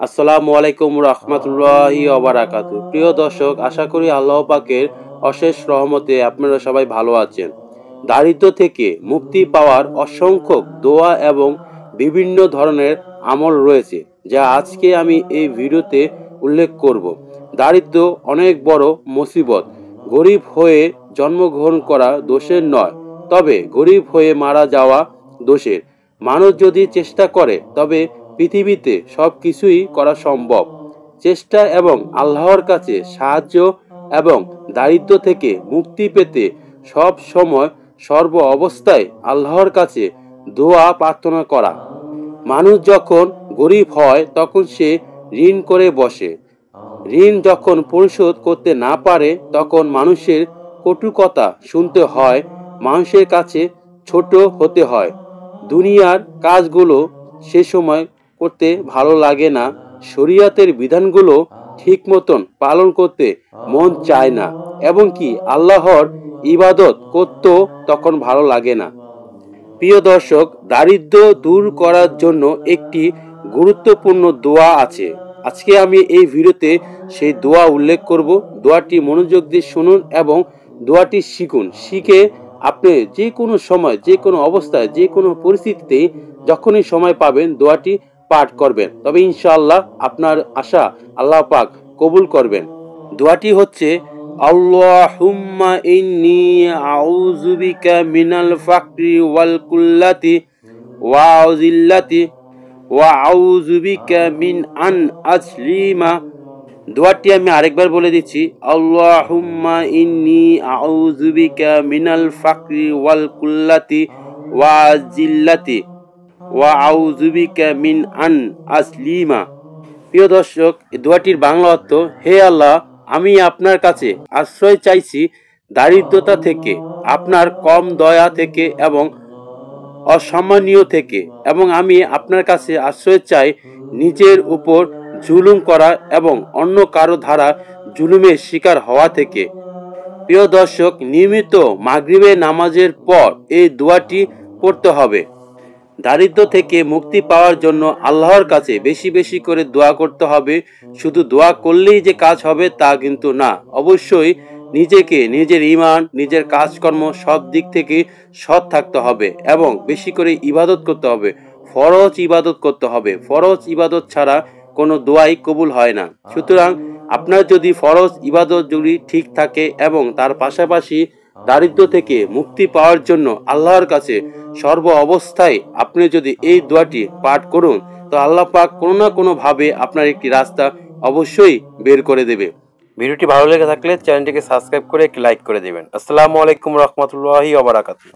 আসসালামু আলাইকুম রহমতুল্লাহি ওয়া বারাকাতুহু। প্রিয় দর্শক, আশা করি আল্লাহ পাকের অশেষ রহমতে আপনারা সবাই ভালো আছেন। দারিদ্র্য থেকে মুক্তি পাওয়ার অসংখ্য দোয়া এবং বিভিন্ন ধরনের আমল রয়েছে, যা আজকে আমি এই ভিডিওতে উল্লেখ করব। দারিদ্র্য অনেক বড় মুসিবত। গরিব হয়ে জন্মগ্রহণ করা দোষের নয়, তবে গরিব হয়ে মারা যাওয়া দোষের। মানুষ যদি চেষ্টা করে তবে পৃথিবীতে সব কিছুই করা সম্ভব। চেষ্টা এবং আল্লাহর কাছে সাহায্য এবং দারিদ্র্য থেকে মুক্তি পেতে সব সময় সর্ব অবস্থায় আল্লাহর কাছে দোয়া প্রার্থনা করা। মানুষ যখন গরিব হয় তখন সে ঋণ করে বসে। ঋণ যখন পরিশোধ করতে না পারে তখন মানুষের কটু কথা শুনতে হয়, মানুষের কাছে ছোট হতে হয়। দুনিয়ার কাজগুলো সে সময় করতে ভালো লাগে না, শরীয়তের বিধানগুলো ঠিক মতন পালন করতে মন চায় না, এবং কি আল্লাহর ইবাদত করতেও তখন ভালো লাগে না। প্রিয় দর্শক, দারিদ্র্য দূর করার জন্য একটি গুরুত্বপূর্ণ দোয়া আছে। আজকে আমি এই ভিডিওতে সেই দোয়া উল্লেখ করব। দোয়াটি মনোযোগ দিয়ে শুনুন এবং দোয়াটি শিখুন। শিখে আপনি যে কোনো সময়, যে কোনো অবস্থায়, যে কোনো পরিস্থিতিতে যখনই সময় পাবেন দোয়াটি পাঠ করবেন, তবে ইনশাআল্লাহ আপনার আশা আল্লাহ পাক কবুল করবেন। দোয়াটি হচ্ছে, আল্লাহুম্মা ইন্নী আউযু বিকা মিনাল ফাকরি ওয়াল কুল্লাতি ওয়া আযিল্লাতি ওয়া আউযু বিকা মিন আন আসলিমা। দোয়াটি আমি আরেকবার বলে দিচ্ছি, আল্লাহুম্মা ইন্নী আউযু বিকা মিনাল ফাকরি ওয়াল কুল্লাতি ওয়া আযিল্লাতি ওয়া আউযু বিকা মিন আন আসলিমা। প্রিয় দর্শক, এই দোয়াটির বাংলা অর্থ, হে আল্লাহ, আমি আপনার কাছে আশ্রয় চাইছি দারিদ্রতা থেকে, আপনার কম দয়া থেকে এবং অসম্মানীয় থেকে, এবং আমি আপনার কাছে আশ্রয় চাই নিজের উপর জুলুম করা এবং অন্য কারো দ্বারা জুলুমের শিকার হওয়া থেকে। প্রিয় দর্শক, নিয়মিত মাগরিবের নামাজের পর এই দোয়াটি পড়তে হবে। দারিদ্র থেকে মুক্তি পাওয়ার জন্য আল্লাহর কাছে বেশি বেশি করে দোয়া করতে হবে। শুধু দোয়া করলেই যে কাজ হবে তা কিন্তু না, অবশ্যই নিজেকে, নিজের ঈমান, নিজের কাজকর্ম সব দিক থেকে সৎ থাকতে হবে এবং বেশি করে ইবাদত করতে হবে। ফরজ ইবাদত করতে হবে। ফরজ ইবাদত ছাড়া কোনো দোয়াই কবুল হয় না। সুতরাং আপনার যদি ফরজ ইবাদত যদি ঠিক থাকে এবং তার পাশাপাশি দারিদ্র থেকে মুক্তি পাওয়ার জন্য আল্লাহর কাছে সর্ব অবস্থায় আপনি যদি এই দোয়াটি পাঠ করুন, তো আল্লাহ পাক কোনো না কোনো ভাবে আপনার একটি রাস্তা অবশ্যই বের করে দেবে। ভিডিওটি ভালো লেগে থাকলে চ্যানেলটিকে সাবস্ক্রাইব করে একটি লাইক করে দেবেন। আসসালামু আলাইকুম রহমতুল্লাহি ওয়া বারাকাতুহু।